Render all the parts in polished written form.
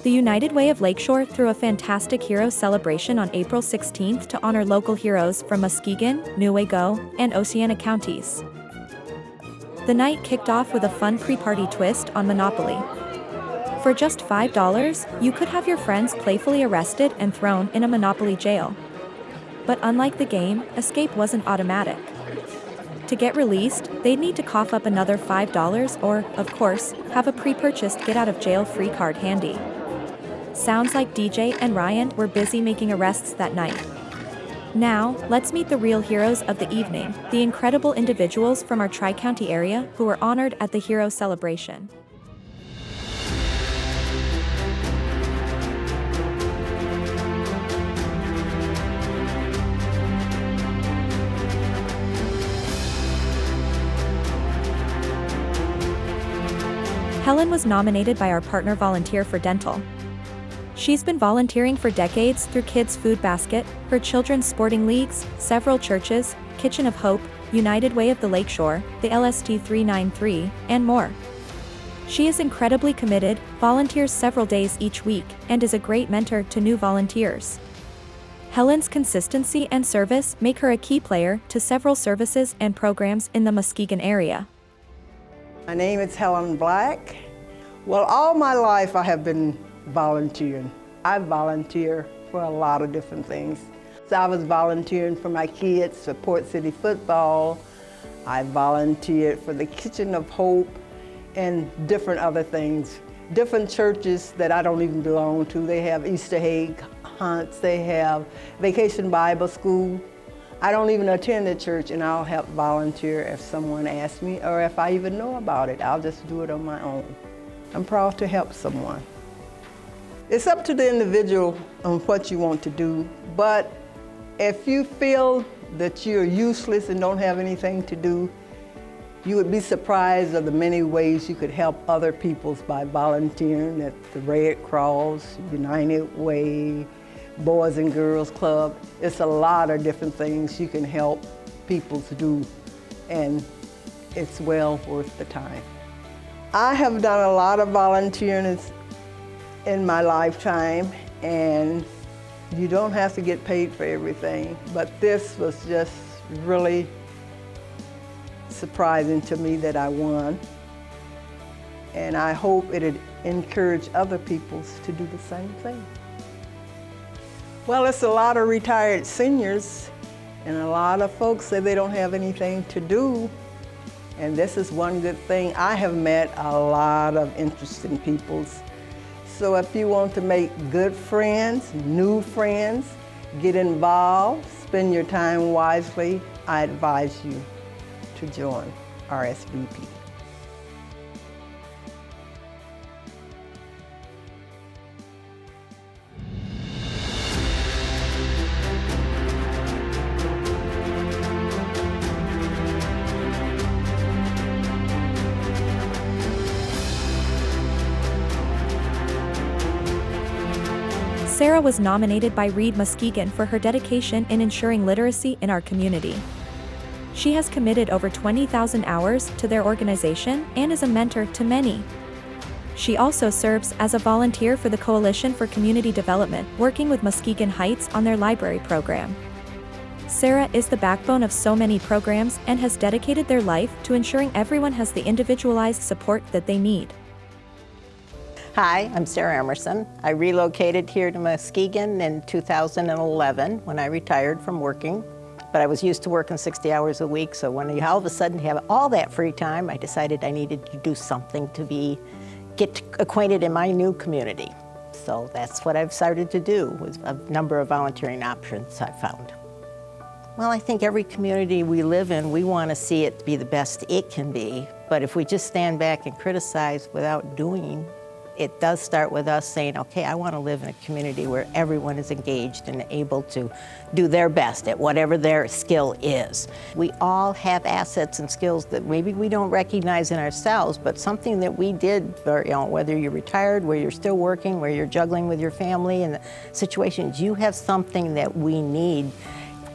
The United Way of Lakeshore threw a fantastic Heroes celebration on April 16th to honor local heroes from Muskegon, Newaygo, and Oceana counties. The night kicked off with a fun pre-party twist on Monopoly. For just $5, you could have your friends playfully arrested and thrown in a Monopoly jail. But unlike the game, escape wasn't automatic. To get released, they'd need to cough up another $5 or, of course, have a pre-purchased get-out-of-jail-free card handy. Sounds like DJ and Ryan were busy making arrests that night. Now, let's meet the real heroes of the evening, the incredible individuals from our Tri-County area who were honored at the Hero Celebration. Helen was nominated by our partner Volunteer for Dental. She's been volunteering for decades through Kids Food Basket, her children's sporting leagues, several churches, Kitchen of Hope, United Way of the Lakeshore, the LST 393, and more. She is incredibly committed, volunteers several days each week, and is a great mentor to new volunteers. Helen's consistency and service make her a key player to several services and programs in the Muskegon area. My name is Helen Black. Well, all my life I have been volunteering. I volunteer for a lot of different things. So I was volunteering for my kids for Port City football. I volunteered for the Kitchen of Hope and different other things. Different churches that I don't even belong to. They have Easter egg hunts, they have Vacation Bible School. I don't even attend the church, and I'll help volunteer if someone asks me, or if I even know about it. I'll just do it on my own. I'm proud to help someone. It's up to the individual on what you want to do, but if you feel that you're useless and don't have anything to do, you would be surprised of the many ways you could help other people by volunteering at the Red Cross, United Way, Boys and Girls Club. It's a lot of different things you can help people to do, and it's well worth the time. I have done a lot of volunteering in my lifetime, and you don't have to get paid for everything, but this was just really surprising to me that I won, and I hope it'd encourage other people to do the same thing. Well, it's a lot of retired seniors, and a lot of folks say they don't have anything to do. And this is one good thing. I have met a lot of interesting people. So if you want to make good friends, new friends, get involved, spend your time wisely, I advise you to join RSVP. Sarah was nominated by Read Muskegon for her dedication in ensuring literacy in our community. She has committed over 20,000 hours to their organization and is a mentor to many. She also serves as a volunteer for the Coalition for Community Development, working with Muskegon Heights on their library program. Sarah is the backbone of so many programs and has dedicated their life to ensuring everyone has the individualized support that they need. Hi, I'm Sarah Emerson. I relocated here to Muskegon in 2011 when I retired from working, but I was used to working 60 hours a week, so when you all of a sudden have all that free time, I decided I needed to do something to get acquainted in my new community. So that's what I've started to do with a number of volunteering options I found. Well, I think every community we live in, we want to see it be the best it can be, but if we just stand back and criticize without doing, it does start with us saying, okay, I want to live in a community where everyone is engaged and able to do their best at whatever their skill is. We all have assets and skills that maybe we don't recognize in ourselves, but something that we did, or, whether you're retired, where you're still working, where you're juggling with your family and the situations, you have something that we need.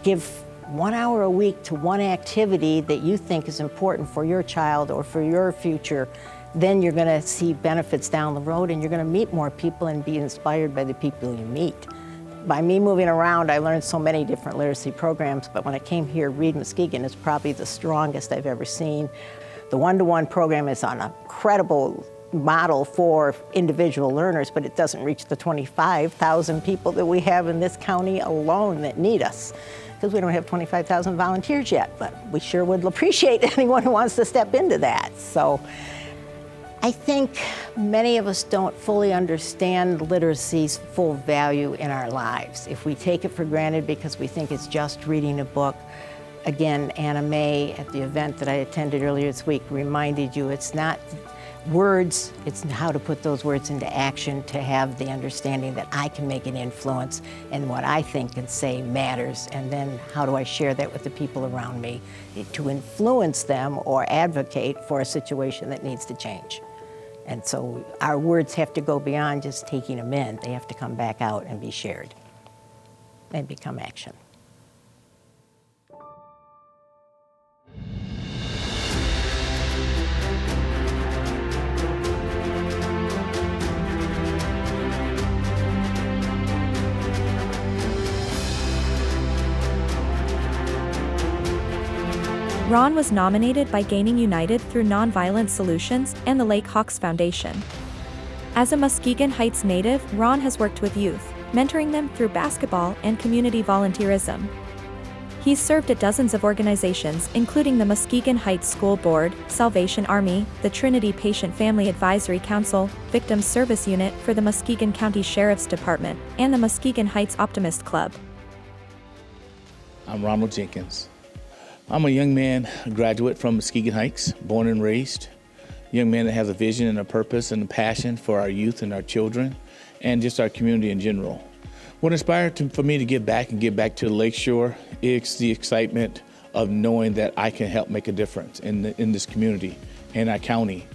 Give 1 hour a week to one activity that you think is important for your child or for your future, then you're going to see benefits down the road, and you're going to meet more people and be inspired by the people you meet. By me moving around, I learned so many different literacy programs, but when I came here, Read Muskegon is probably the strongest I've ever seen. The one-to-one program is an incredible model for individual learners, but it doesn't reach the 25,000 people that we have in this county alone that need us, because we don't have 25,000 volunteers yet, but we sure would appreciate anyone who wants to step into that. So I think many of us don't fully understand literacy's full value in our lives. If we take it for granted because we think it's just reading a book, again, Anna Mae at the event that I attended earlier this week reminded you it's not words, it's how to put those words into action to have the understanding that I can make an influence and what I think and say matters, and then how do I share that with the people around me to influence them or advocate for a situation that needs to change. And so our words have to go beyond just taking them in. They have to come back out and be shared and become action. Ron was nominated by Gaining United through Nonviolent Solutions and the Lake Hawks Foundation. As a Muskegon Heights native, Ron has worked with youth, mentoring them through basketball and community volunteerism. He's served at dozens of organizations, including the Muskegon Heights School Board, Salvation Army, the Trinity Patient Family Advisory Council, Victims Service Unit for the Muskegon County Sheriff's Department, and the Muskegon Heights Optimist Club. I'm Ronald Jenkins. I'm a young man, a graduate from Muskegon Heights, born and raised. A young man that has a vision and a purpose and a passion for our youth and our children and just our community in general. What inspired for me to give back and give back to Lakeshore is the excitement of knowing that I can help make a difference in this community and our county.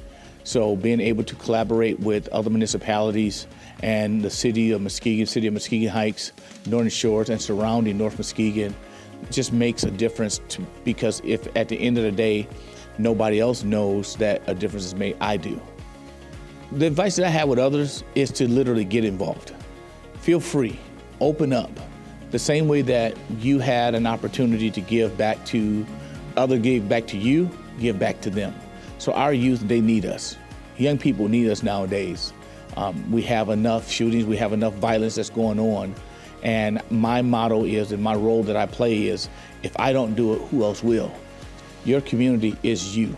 So being able to collaborate with other municipalities and the city of Muskegon Heights, Northern Shores, and surrounding North Muskegon just makes a difference because if at the end of the day, nobody else knows that a difference is made, I do. The advice that I have with others is to literally get involved. Feel free, open up. The same way that you had an opportunity to give back to others, give back to you, give back to them. So our youth, they need us. Young people need us nowadays. We have enough shootings, we have enough violence that's going on. And my motto is, and my role that I play is, if I don't do it, who else will? Your community is you.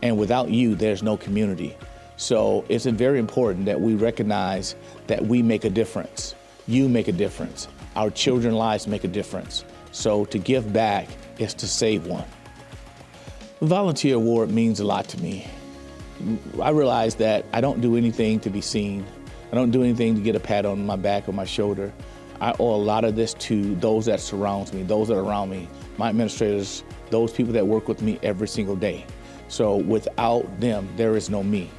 And without you, there's no community. So it's very important that we recognize that we make a difference. You make a difference. Our children's lives make a difference. So to give back is to save one. The volunteer award means a lot to me. I realize that I don't do anything to be seen. I don't do anything to get a pat on my back or my shoulder. I owe a lot of this to those that surround me, those that are around me, my administrators, those people that work with me every single day. So without them, there is no me.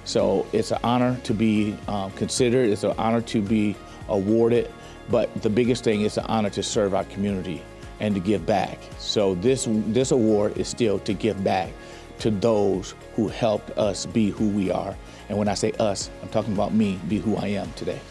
So it's an honor to be considered, it's an honor to be awarded, but the biggest thing is an honor to serve our community and to give back. So this award is still to give back to those who helped us be who we are. And when I say us, I'm talking about me, be who I am today.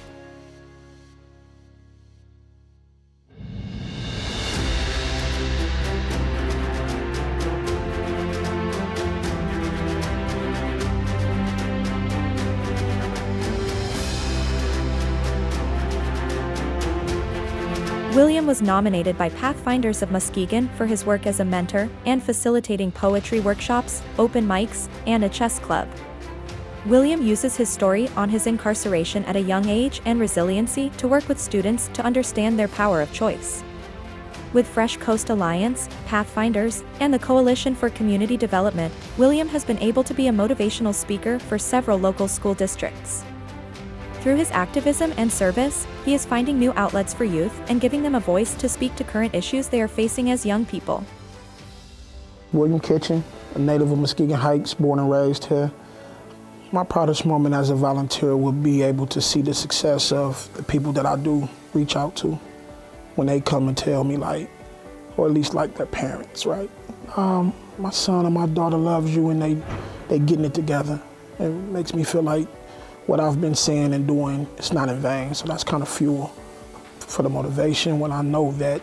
William was nominated by Pathfinders of Muskegon for his work as a mentor and facilitating poetry workshops, open mics, and a chess club. William uses his story on his incarceration at a young age and resiliency to work with students to understand their power of choice. With Fresh Coast Alliance, Pathfinders, and the Coalition for Community Development, William has been able to be a motivational speaker for several local school districts. Through his activism and service, he is finding new outlets for youth and giving them a voice to speak to current issues they are facing as young people. William Kitchen, a native of Muskegon Heights, born and raised here. My proudest moment as a volunteer would be able to see the success of the people that I do reach out to when they come and tell me, like, or at least like their parents, right? My son and my daughter loves you, and they getting it together. It makes me feel like what I've been saying and doing, it's not in vain. So that's kind of fuel for the motivation when I know that,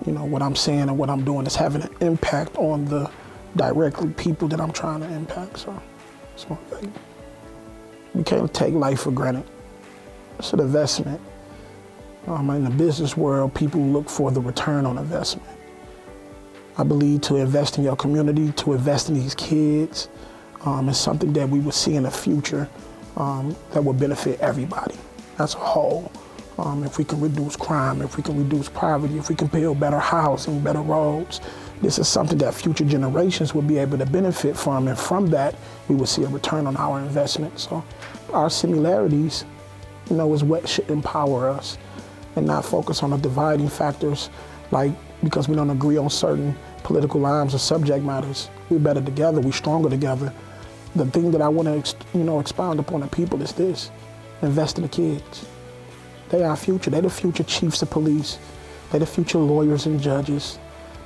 you know, what I'm saying and what I'm doing is having an impact on the directly people that I'm trying to impact. So it's motivating. We can't take life for granted. It's an investment. In the business world, people look for the return on investment. I believe to invest in your community, to invest in these kids, is something that we will see in the future that will benefit everybody as a whole. If we can reduce crime, if we can reduce poverty, if we can build better housing, better roads, this is something that future generations will be able to benefit from, and from that, we will see a return on our investment. So our similarities, you know, is what should empower us and not focus on the dividing factors, like because we don't agree on certain political lines or subject matters. We're better together, we're stronger together. The thing that I want to expound upon the people is this: invest in the kids. They are our future. They're the future chiefs of police. They're the future lawyers and judges.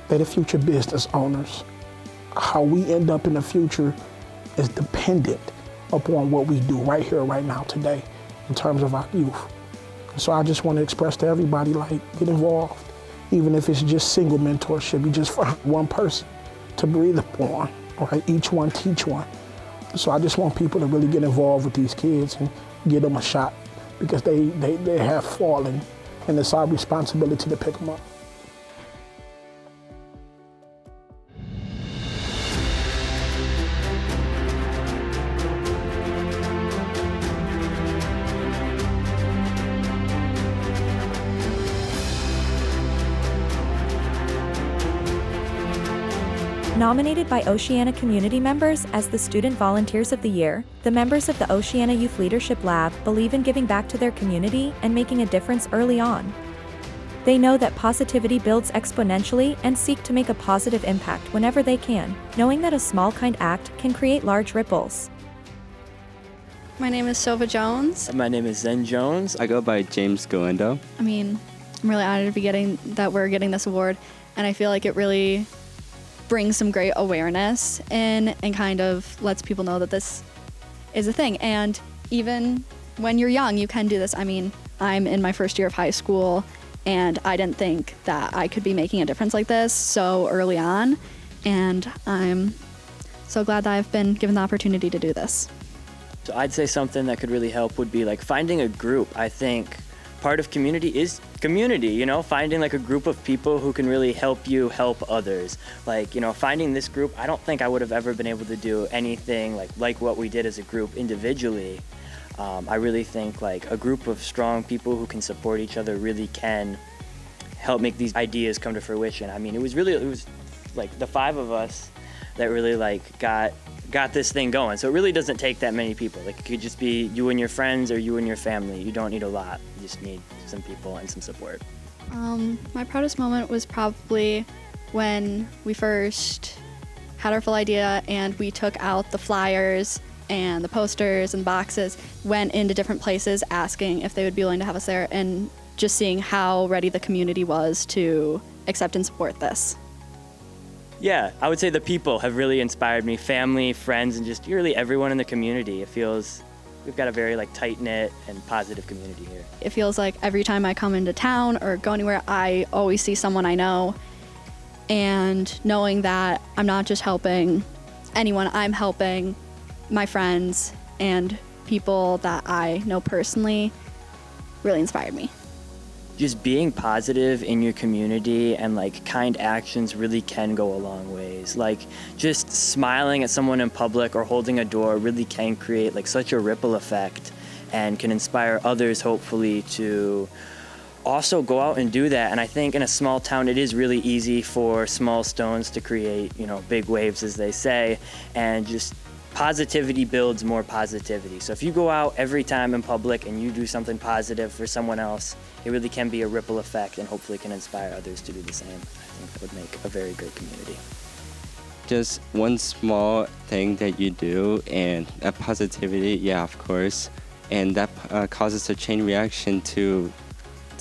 They're the future business owners. How we end up in the future is dependent upon what we do right here, right now, today, in terms of our youth. So I just want to express to everybody, like, get involved. Even if it's just single mentorship, you just for one person to breathe upon, right? Each one teach one. So I just want people to really get involved with these kids and give them a shot, because they have fallen, and it's our responsibility to pick them up. Nominated by Oceana community members as the Student Volunteers of the Year, the members of the Oceana Youth Leadership Lab believe in giving back to their community and making a difference early on. They know that positivity builds exponentially and seek to make a positive impact whenever they can, knowing that a small kind act can create large ripples. My name is Sova Jones. My name is Zen Jones. I go by James Galindo. I mean, I'm really honored to be we're getting this award, and I feel like it really brings some great awareness in and kind of lets people know that this is a thing. And even when you're young, you can do this. I mean, I'm in my first year of high school, and I didn't think that I could be making a difference like this so early on. And I'm so glad that I've been given the opportunity to do this. So I'd say something that could really help would be like finding a group. I think part of community is community, you know, finding like a group of people who can really help you help others. Like, you know, finding this group, I don't think I would have ever been able to do anything like what we did as a group individually. I really think like a group of strong people who can support each other really can help make these ideas come to fruition. I mean, it was like the five of us that really like got this thing going. So it really doesn't take that many people. Like it could just be you and your friends or you and your family. You don't need a lot. You just need some people and some support. My proudest moment was probably when we first had our full idea and we took out the flyers and the posters and boxes, went into different places asking if they would be willing to have us there, and just seeing how ready the community was to accept and support this. Yeah, I would say the people have really inspired me. Family, friends, and just really everyone in the community. It feels we've got a very like tight-knit and positive community here. It feels like every time I come into town or go anywhere, I always see someone I know. And knowing that I'm not just helping anyone, I'm helping my friends and people that I know personally really inspired me. Just being positive in your community and like kind actions really can go a long ways. Like just smiling at someone in public or holding a door really can create like such a ripple effect and can inspire others hopefully to also go out and do that. And I think in a small town it is really easy for small stones to create, you know, big waves, as they say, and just positivity builds more positivity. So if you go out every time in public and you do something positive for someone else, it really can be a ripple effect and hopefully can inspire others to do the same. I think that would make a very great community. Just one small thing that you do and that positivity, yeah, of course, and that causes a chain reaction to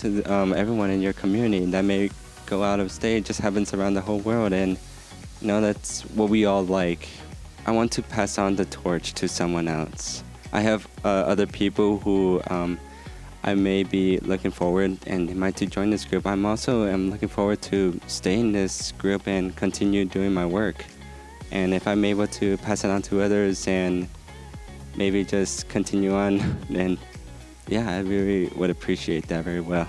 everyone in your community. That may go out of state. It just happens around the whole world, and that's what we all like. I want to pass on the torch to someone else. I have other people who I may be looking forward and invite to join this group. I'm looking forward to stay in this group and continue doing my work. And if I'm able to pass it on to others and maybe just continue on, then yeah, I really would appreciate that very well.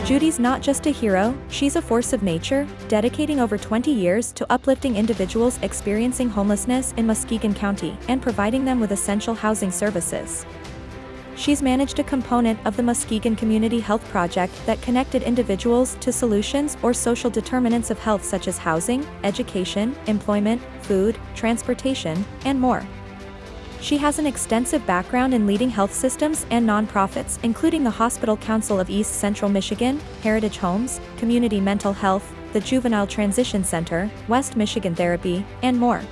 Judy's not just a hero, she's a force of nature, dedicating over 20 years to uplifting individuals experiencing homelessness in Muskegon County and providing them with essential housing services. She's managed a component of the Muskegon Community Health Project that connected individuals to solutions or social determinants of health such as housing, education, employment, food, transportation, and more. She has an extensive background in leading health systems and nonprofits, including the Hospital Council of East Central Michigan, Heritage Homes, Community Mental Health, the Juvenile Transition Center, West Michigan Therapy, and more.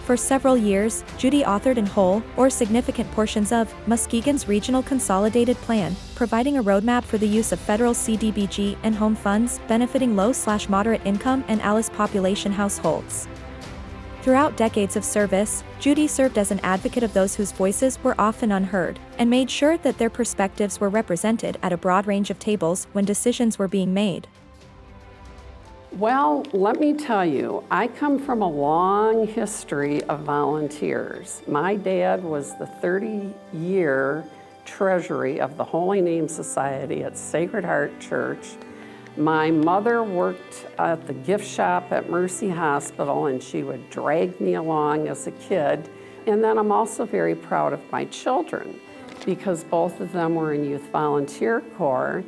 For several years, Judy authored in whole, or significant portions of, Muskegon's Regional Consolidated Plan, providing a roadmap for the use of federal CDBG and home funds benefiting low/moderate income and ALICE population households. Throughout decades of service, Judy served as an advocate of those whose voices were often unheard, and made sure that their perspectives were represented at a broad range of tables when decisions were being made. Well, let me tell you, I come from a long history of volunteers. My dad was the 30-year treasury of the Holy Name Society at Sacred Heart Church. My mother worked at the gift shop at Mercy Hospital, and she would drag me along as a kid. And then I'm also very proud of my children because both of them were in Youth Volunteer Corps.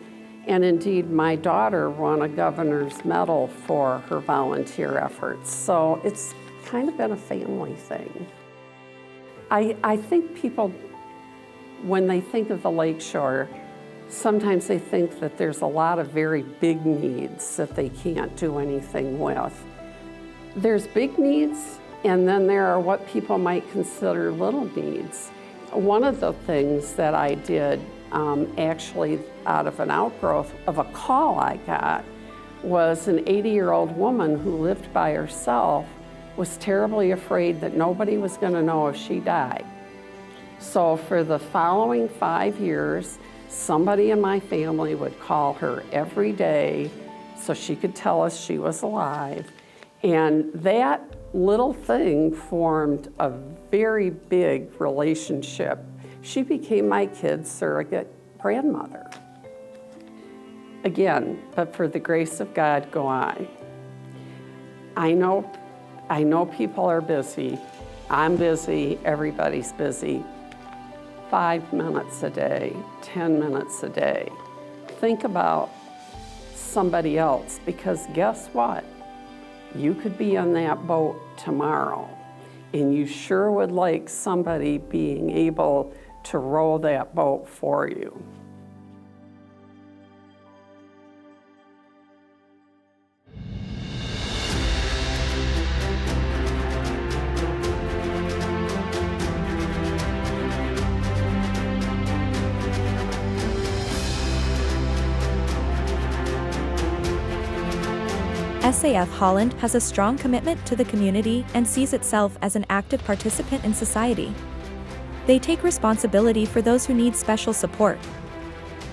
And indeed, my daughter won a governor's medal for her volunteer efforts. So it's kind of been a family thing. I think people, when they think of the Lakeshore, sometimes they think that there's a lot of very big needs that they can't do anything with. There's big needs, and then there are what people might consider little needs. One of the things that I did actually out of an outgrowth of a call I got was an 80-year-old woman who lived by herself, was terribly afraid that nobody was going to know if she died. So for the following 5 years, somebody in my family would call her every day so she could tell us she was alive. And that little thing formed a very big relationship. She became my kid's surrogate grandmother. Again, but for the grace of God go I. I know people are busy. I'm busy, everybody's busy. 5 minutes a day, 10 minutes a day. Think about somebody else, because guess what? You could be on that boat tomorrow, and you sure would like somebody being able to row that boat for you. SAF Holland has a strong commitment to the community and sees itself as an active participant in society. They take responsibility for those who need special support.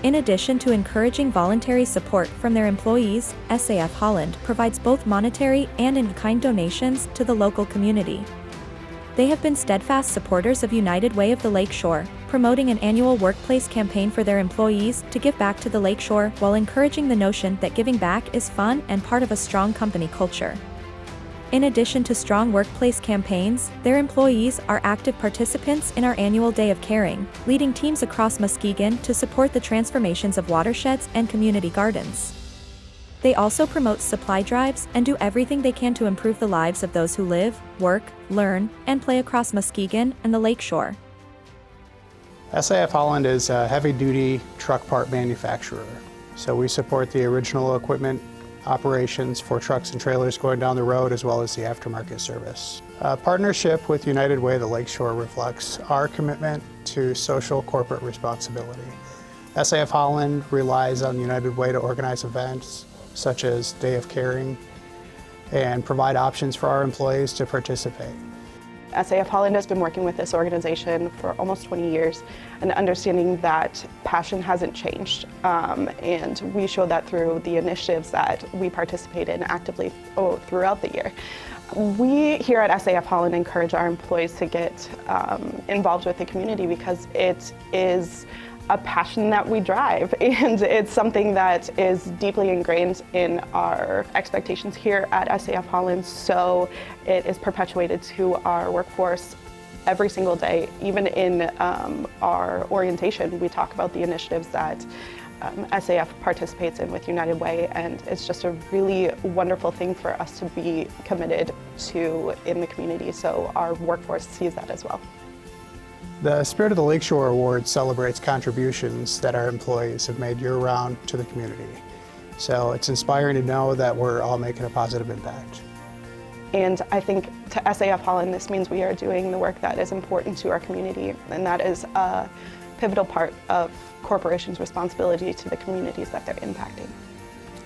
In addition to encouraging voluntary support from their employees, SAF Holland provides both monetary and in-kind donations to the local community. They have been steadfast supporters of United Way of the Lakeshore, promoting an annual workplace campaign for their employees to give back to the Lakeshore while encouraging the notion that giving back is fun and part of a strong company culture. In addition to strong workplace campaigns, their employees are active participants in our annual Day of Caring, leading teams across Muskegon to support the transformations of watersheds and community gardens. They also promote supply drives and do everything they can to improve the lives of those who live, work, learn, and play across Muskegon and the Lakeshore. SAF Holland is a heavy-duty truck part manufacturer. So we support the original equipment operations for trucks and trailers going down the road, as well as the aftermarket service. Partnership with United Way, the Lakeshore, reflects our commitment to social corporate responsibility. SAF Holland relies on United Way to organize events such as Day of Caring and provide options for our employees to participate. SAF Holland has been working with this organization for almost 20 years and understanding that passion hasn't changed. And we show that through the initiatives that we participate in actively throughout the year. We here at SAF Holland encourage our employees to get involved with the community because it is a passion that we drive, and it's something that is deeply ingrained in our expectations here at SAF Holland, so it is perpetuated to our workforce every single day. Even in our orientation, we talk about the initiatives that SAF participates in with United Way, and it's just a really wonderful thing for us to be committed to in the community, so our workforce sees that as well. The Spirit of the Lakeshore Award celebrates contributions that our employees have made year-round to the community. So it's inspiring to know that we're all making a positive impact. And I think to SAF Holland, this means we are doing the work that is important to our community, and that is a pivotal part of corporations' responsibility to the communities that they're impacting.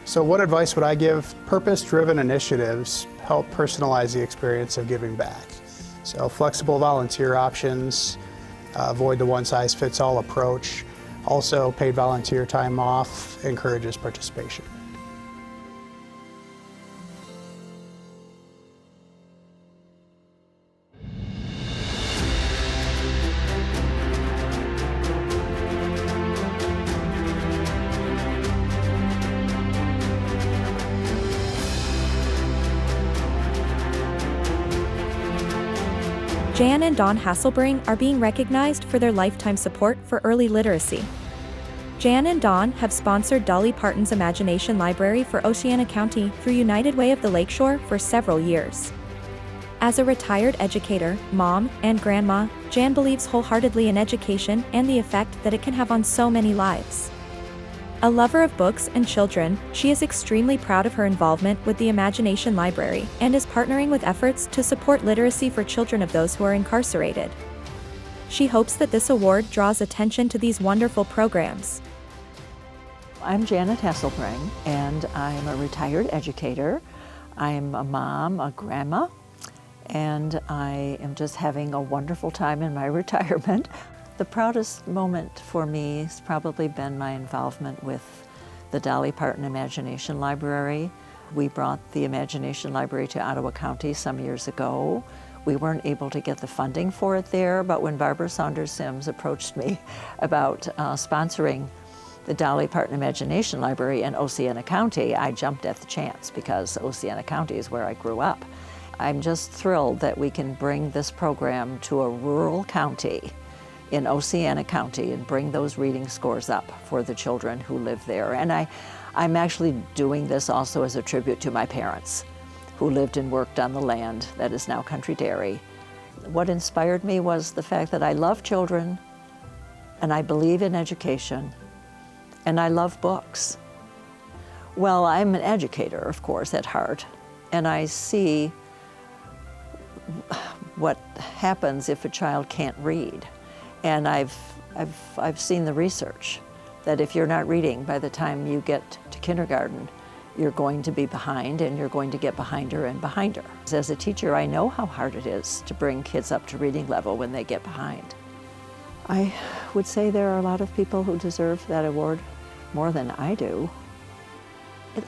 So what advice would I give? Purpose-driven initiatives help personalize the experience of giving back. So flexible volunteer options, avoid the one-size-fits-all approach. Also, paid volunteer time off encourages participation. Jan and Dawn Hasselbring are being recognized for their lifetime support for early literacy. Jan and Dawn have sponsored Dolly Parton's Imagination Library for Oceana County through United Way of the Lakeshore for several years. As a retired educator, mom, and grandma, Jan believes wholeheartedly in education and the effect that it can have on so many lives. A lover of books and children, she is extremely proud of her involvement with the Imagination Library and is partnering with efforts to support literacy for children of those who are incarcerated. She hopes that this award draws attention to these wonderful programs. I'm Janet Hasselbring, and I'm a retired educator. I'm a mom, a grandma, and I am just having a wonderful time in my retirement. The proudest moment for me has probably been my involvement with the Dolly Parton Imagination Library. We brought the Imagination Library to Ottawa County some years ago. We weren't able to get the funding for it there, but when Barbara Saunders Sims approached me about sponsoring the Dolly Parton Imagination Library in Oceana County, I jumped at the chance because Oceana County is where I grew up. I'm just thrilled that we can bring this program to a rural county in Oceana County and bring those reading scores up for the children who live there. And I'm actually doing this also as a tribute to my parents who lived and worked on the land that is now Country Dairy. What inspired me was the fact that I love children and I believe in education and I love books. Well, I'm an educator, of course, at heart, and I see what happens if a child can't read. And I've seen the research that if you're not reading by the time you get to kindergarten, you're going to be behind and you're going to get behinder and behinder. As a teacher, I know how hard it is to bring kids up to reading level when they get behind. I would say there are a lot of people who deserve that award more than I do.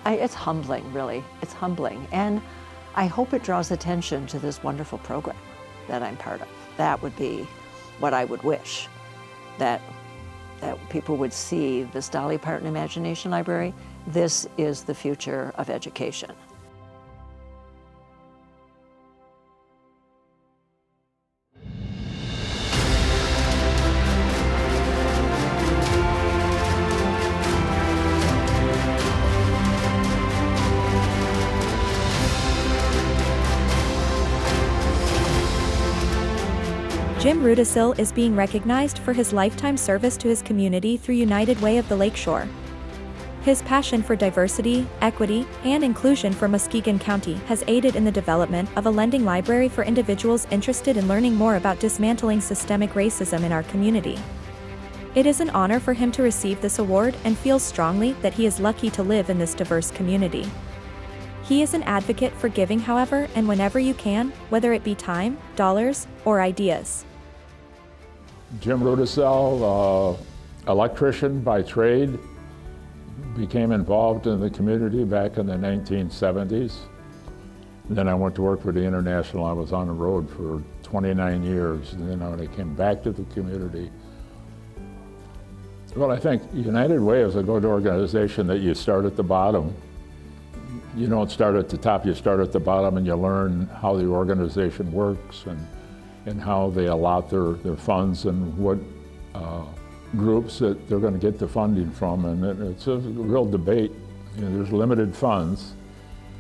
It's humbling, really. It's humbling. And I hope it draws attention to this wonderful program that I'm part of. That would be what I would wish, that people would see this Dolly Parton Imagination Library. This is the future of education. Jim Rudisil is being recognized for his lifetime service to his community through United Way of the Lakeshore. His passion for diversity, equity, and inclusion for Muskegon County has aided in the development of a lending library for individuals interested in learning more about dismantling systemic racism in our community. It is an honor for him to receive this award and feels strongly that he is lucky to live in this diverse community. He is an advocate for giving however and whenever you can, whether it be time, dollars, or ideas. Jim Rudisil, electrician by trade, became involved in the community back in the 1970s. Then I went to work for the International. I was on the road for 29 years. And then when I came back to the community, well, I think United Way is a good organization that you start at the bottom. You don't start at the top, you start at the bottom and you learn how the organization works and how they allot their funds and what groups that they're going to get the funding from. And it's a real debate. You know, there's limited funds,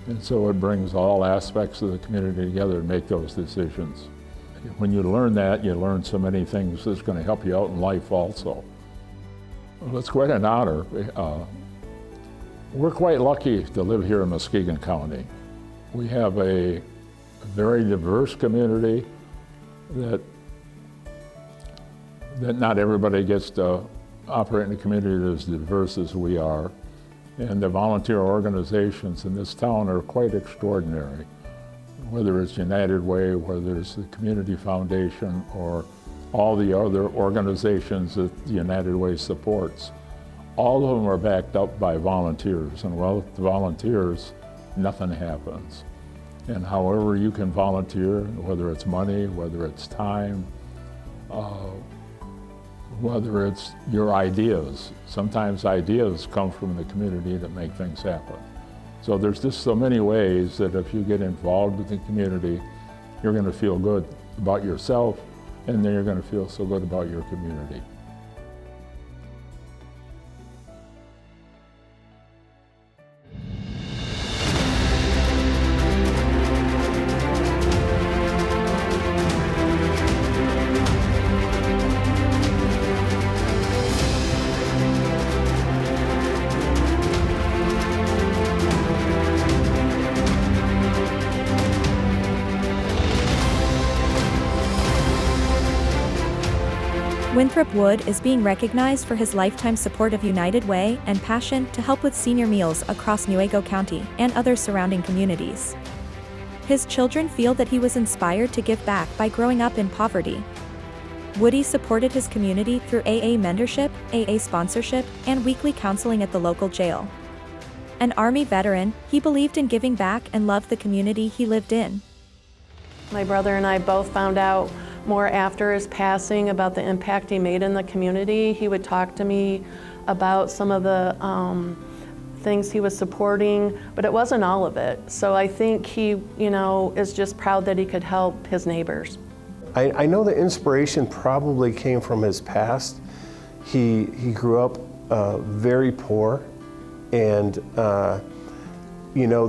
and so it brings all aspects of the community together to make those decisions. When you learn that, you learn so many things that's going to help you out in life also. Well, it's quite an honor. We're quite lucky to live here in Muskegon County. We have a very diverse community that not everybody gets to operate in a community as diverse as we are. And the volunteer organizations in this town are quite extraordinary. Whether it's United Way, whether it's the Community Foundation, or all the other organizations that the United Way supports. All of them are backed up by volunteers, and without the volunteers, nothing happens. And however you can volunteer, whether it's money, whether it's time, whether it's your ideas. Sometimes ideas come from the community that make things happen. So there's just so many ways that if you get involved with the community, you're going to feel good about yourself, and then you're going to feel so good about your community. Winthrop Wood is being recognized for his lifetime support of United Way and passion to help with senior meals across Newaygo County and other surrounding communities. His children feel that he was inspired to give back by growing up in poverty. Woody supported his community through AA mentorship, AA sponsorship, and weekly counseling at the local jail. An Army veteran, he believed in giving back and loved the community he lived in. My brother and I both found out more after his passing about the impact he made in the community. He would talk to me about some of the things he was supporting, but it wasn't all of it. So I think he, is just proud that he could help his neighbors. I know the inspiration probably came from his past. He grew up very poor, and the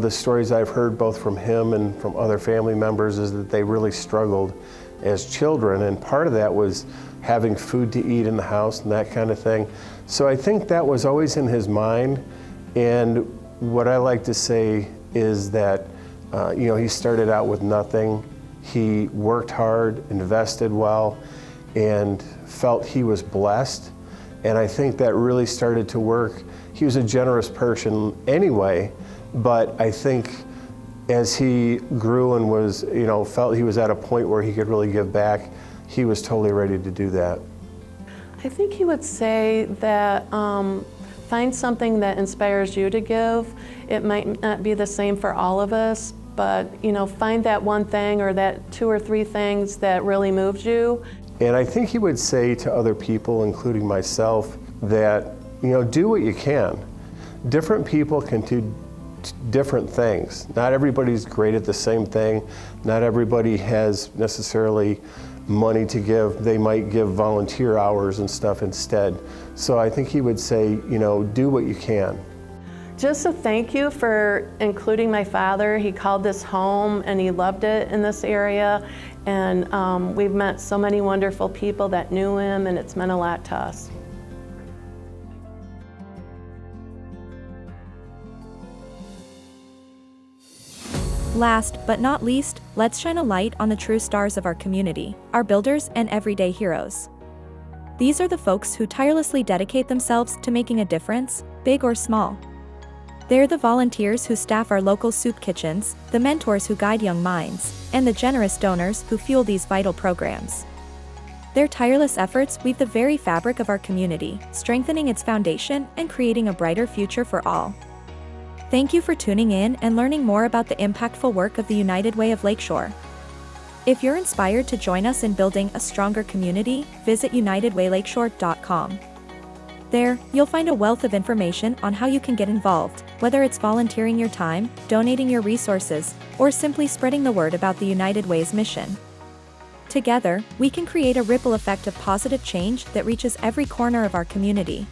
stories I've heard both from him and from other family members is that they really struggled as children, and part of that was having food to eat in the house and that kind of thing. So I think that was always in his mind, and what I like to say is that he started out with nothing. He worked hard, invested well, and felt he was blessed, and I think that really started to work. He was a generous person anyway, but I think as he grew and was, felt he was at a point where he could really give back, he was totally ready to do that. I think he would say that find something that inspires you to give. It might not be the same for all of us, but find that one thing or that 2 or 3 things that really moved you. And I think he would say to other people, including myself, that do what you can. Different people can do different things. Not everybody's great at the same thing. Not everybody has necessarily money to give. They might give volunteer hours and stuff instead. So I think he would say, do what you can. Just a thank you for including my father. He called this home and he loved it in this area. And we've met so many wonderful people that knew him, and it's meant a lot to us. Last but not least, let's shine a light on the true stars of our community, our builders and everyday heroes. These are the folks who tirelessly dedicate themselves to making a difference, big or small. They're the volunteers who staff our local soup kitchens, the mentors who guide young minds, and the generous donors who fuel these vital programs. Their tireless efforts weave the very fabric of our community, strengthening its foundation and creating a brighter future for all. Thank you for tuning in and learning more about the impactful work of the United Way of Lakeshore. If you're inspired to join us in building a stronger community, visit unitedwaylakeshore.com. There, you'll find a wealth of information on how you can get involved, whether it's volunteering your time, donating your resources, or simply spreading the word about the United Way's mission. Together, we can create a ripple effect of positive change that reaches every corner of our community.